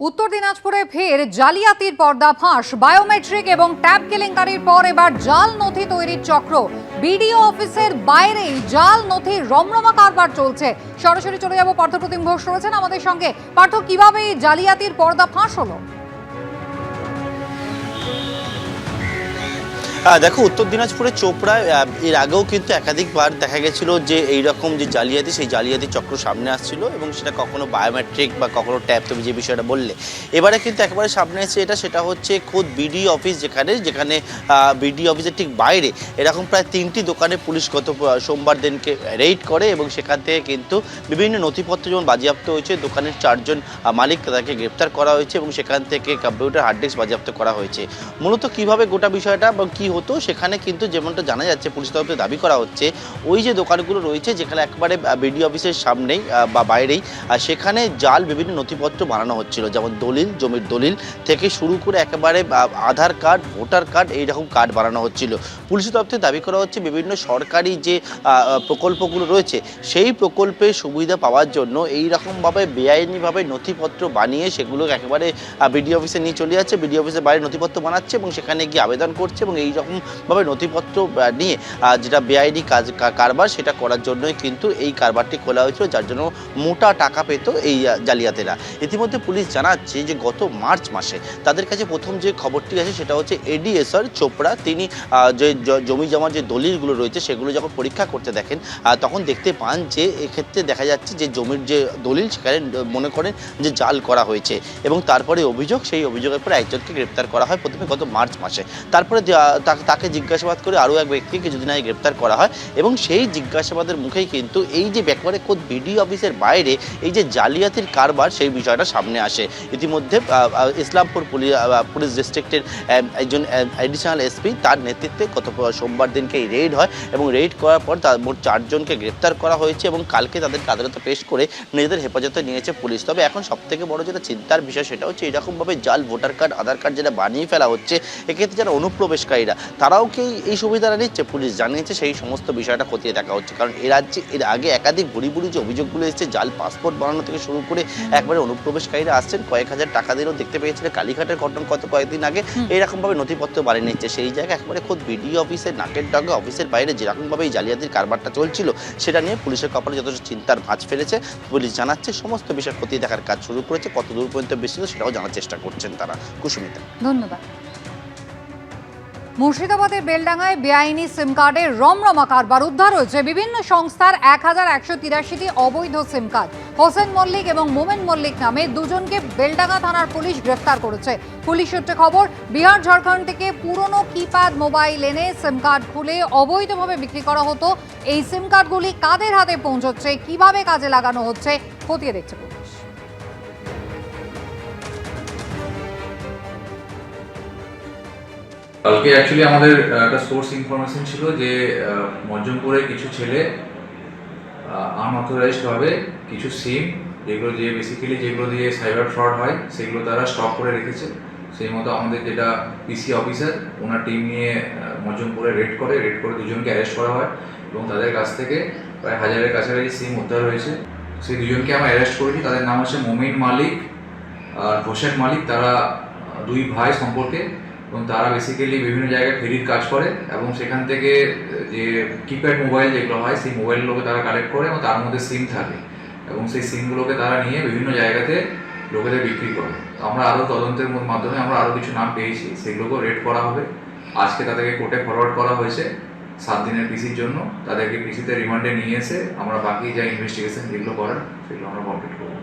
উত্তর দিনাজপুরে ফের জালিয়াতির পর্দাফাঁস। বায়োমেট্রিক এবং ট্যাব কেলেঙ্কারির পর এবার জাল নথি তৈরির চক্র। বিডিও অফিসের বাইরেই জাল নথির রমরমা কারবার চলছে। সরাসরি চলে যাব, পার্থপ্রতিম ঘোষ রয়েছেন আমাদের সঙ্গে। পার্থ, কিভাবে এই জালিয়াতির পর্দাফাঁস হলো? দেখো, উত্তর দিনাজপুরের চোপড়ায় এর আগেও কিন্তু একাধিকবার দেখা গেছিল যে এইরকম যে জালিয়াতি, সেই জালিয়াতি চক্র সামনে আসছিল এবং সেটা কখনো বায়োমেট্রিক বা কখনো ট্যাব, তুমি যে বিষয়টা বললে এবারে কিন্তু একেবারে সামনে এসে সেটা হচ্ছে খোদ বিডি অফিস, যেখানে বিডি অফিসের ঠিক বাইরে এরকম প্রায় 3টি দোকানে পুলিশ গত সোমবার দিনকে রেইড করে এবং সেখান থেকে কিন্তু বিভিন্ন নথিপত্র যেমন বাজেয়াপ্ত হয়েছে, দোকানের 4 জন মালিক তাদেরকে গ্রেপ্তার করা হয়েছে এবং সেখান থেকে কম্পিউটার হার্ড ডিস্ক বাজেয়াপ্ত করা হয়েছে। মূলত কীভাবে গোটা বিষয়টা এবং কী হতো সেখানে কিন্তু যেমনটা জানা যাচ্ছে, পুলিশ তরফে দাবি করা হচ্ছে ওই যে দোকানগুলো রয়েছে যেখানে একবারে বিডিও অফিসের সামনেই বা বাইরেই, সেখানে জাল বিভিন্ন নথিপত্র বানানো হচ্ছিল, যেমন দলিল, জমির দলিল থেকে শুরু করে একেবারে আধার কার্ড, ভোটার কার্ড, এইরকম কার্ড বানানো হচ্ছিল। পুলিশের তরফ থেকে দাবি করা হচ্ছে বিভিন্ন সরকারি যে প্রকল্পগুলো রয়েছে সেই প্রকল্পের সুবিধা পাওয়ার জন্য এইরকমভাবে বেআইনিভাবে নথিপত্র বানিয়ে সেগুলো একেবারে বিডিও অফিসে নিয়ে চলে যাচ্ছে, বিডিও অফিসের বাইরে নথিপত্র বানাচ্ছে এবং সেখানে গিয়ে আবেদন করছে এবং এইরকমভাবে নথিপত্র নিয়ে যেটা বেআইনি কারবার, সেটা করার জন্যই কিন্তু এই কারবারটি খোলা হয়েছিল, যার জন্য মোটা টাকা পেত এই জালিয়াতেরা। ইতিমধ্যে পুলিশ জানাচ্ছে যে গত মার্চ মাসে তাদের কাছে প্রথম যে খবরটি আছে সেটা হচ্ছে এডিএসআর চোপড়া, তিনি যে জমি জমার যে দলিলগুলো রয়েছে সেগুলো যখন পরীক্ষা করতে দেখেন তখন দেখতে পান যে এক্ষেত্রে দেখা যাচ্ছে যে জমির যে দলিল সেখানে মনে করেন যে জাল করা হয়েছে এবং তারপরে সেই অভিযোগের পরে একজনকে গ্রেপ্তার করা হয় প্রথমে গত মার্চ মাসে। তারপরে তাকে জিজ্ঞাসাবাদ করে আরও এক ব্যক্তিকে কিছুদিন আগে গ্রেপ্তার করা হয় এবং সেই জিজ্ঞাসাবাদের মুখেই কিন্তু এই যে ব্যাপারে খোদ বিডি অফিসের বাইরে এই যে জালিয়াতির কারবার, সেই বিষয়টা সামনে আসে। ইতিমধ্যে ইসলামপুর পুলিশ ডিস্ট্রিক্টের একজন অ্যাডিশনাল এসপি, তার নেতৃত্বে গত সোমবার দিনকে এই রেইড হয় এবং রেইড করার পর মোট 4 জনকে গ্রেপ্তার করা হয়েছে এবং কালকে তাদেরকে আদালতে পেশ করে নিজেদের হেফাজতে নিয়েছে পুলিশ। তবে এখন সবথেকে বড় যেটা চিন্তার বিষয় সেটা হচ্ছে এরকমভাবে জাল ভোটার কার্ড, আধার কার্ড যেটা বানিয়ে ফেলা হচ্ছে, এক্ষেত্রে যারা অনুপ্রবেশকারীরা তারাও কি এই সুবিধাটা নিচ্ছে? পুলিশ জানিয়েছে সেই সমস্ত বিষয়টা খতিয়ে দেখা হচ্ছে, কারণ এর আগে একাধিক বুড়ি যে অভিযোগগুলো এসেছে, জাল পাসপোর্ট বানানো থেকে শুরু করে একবারে অনুপ্রবেশকারীরা আসছেন, কয়েক হাজার টাকা দিলেও দেখতে পেয়েছিল কালীঘাটের ঘটনা কয়েকদিন আগে এইরকমভাবে নথিপত্র বানিয়ে নিচ্ছে। সেই জায়গায় একবারে খোদ বিডিও অফিসের নাকের ডাকা অফিসের বাইরে যেরকমভাবে এই জালিয়াতির কারবারটা চলছিল সেটা নিয়ে পুলিশের কপালে যথেষ্ট চিন্তার ভাঁজ ফেলেছে। পুলিশ জানাচ্ছে সমস্ত বিষয় খতিয়ে দেখার কাজ শুরু করেছে, কত দূর পর্যন্ত বেশি সেটাও জানার চেষ্টা করছেন তারা। কুসুমিতা, ধন্যবাদ। মুর্শিদাবাদের বেলডাঙ্গায় বেআইনি সিম কার্ডের রমরমা কারবার। উদ্ধার হয়েছে বিভিন্ন সংস্থার 1183টি অবৈধ সিম কার্ড। হোসেন মল্লিক এবং মোমেন মল্লিক নামে দুজনকে বেলডাঙ্গা থানার পুলিশ গ্রেফতার করেছে। পুলিশ সূত্রে খবর, বিহার ঝাড়খণ্ড থেকে পুরনো কিপ্যাড মোবাইল এনে সিম কার্ড খুলে অবৈধভাবে বিক্রি করা হতো। এই সিম কার্ডগুলি কাদের হাতে পৌঁছচ্ছে, কিভাবে কাজে লাগানো হচ্ছে, খতিয়ে দেখছে পুলিশ। কালকে অ্যাকচুয়ালি আমাদের একটা সোর্স ইনফরমেশন ছিল যে মজ্জমপুরে কিছু ছেলে আনঅথরাইজড ভাবে কিছু সিম, যেগুলো দিয়ে সাইবার ফ্রড হয়, সেগুলো তারা স্টক করে রেখেছে। সেই মতো আমাদের যেটা পিসি অফিসার, ওনার টিম নিয়ে মজ্জমপুরে রেড করে দুজনকে অ্যারেস্ট করা হয় এবং তাদের কাছ থেকে প্রায় 1000-এর কাছাকাছি সিম উদ্ধার হয়েছে। সেই দুজনকে আমরা অ্যারেস্ট করেছি। তাদের নাম হচ্ছে মোমিন মালিক আর হোসেন মালিক। তারা 2 ভাই সম্পর্কে এবং তারা বেসিক্যালি বিভিন্ন জায়গায় ফেরির কাজ করে এবং সেখান থেকে যে কিপ্যাড মোবাইল যেগুলো হয় সেই মোবাইলগুলোকে তারা কালেক্ট করে এবং তার মধ্যে সিম থাকে এবং সেই সিমগুলোকে তারা নিয়ে বিভিন্ন জায়গাতে লোকেদের বিক্রি করে। তো আমরা আরও তদন্তের মাধ্যমে আমরা আরও কিছু নাম পেয়েছি, সেগুলোকেও রেড করা হবে। আজকে তাদেরকে কোর্টে ফরওয়ার্ড করা হয়েছে 7 দিনের পিসির জন্য। তাদেরকে পিসিতে রিমান্ডে নিয়ে এসে আমরা বাকি যা ইনভেস্টিগেশন যেগুলো করার সেগুলো আমরা কমপ্লিট করব।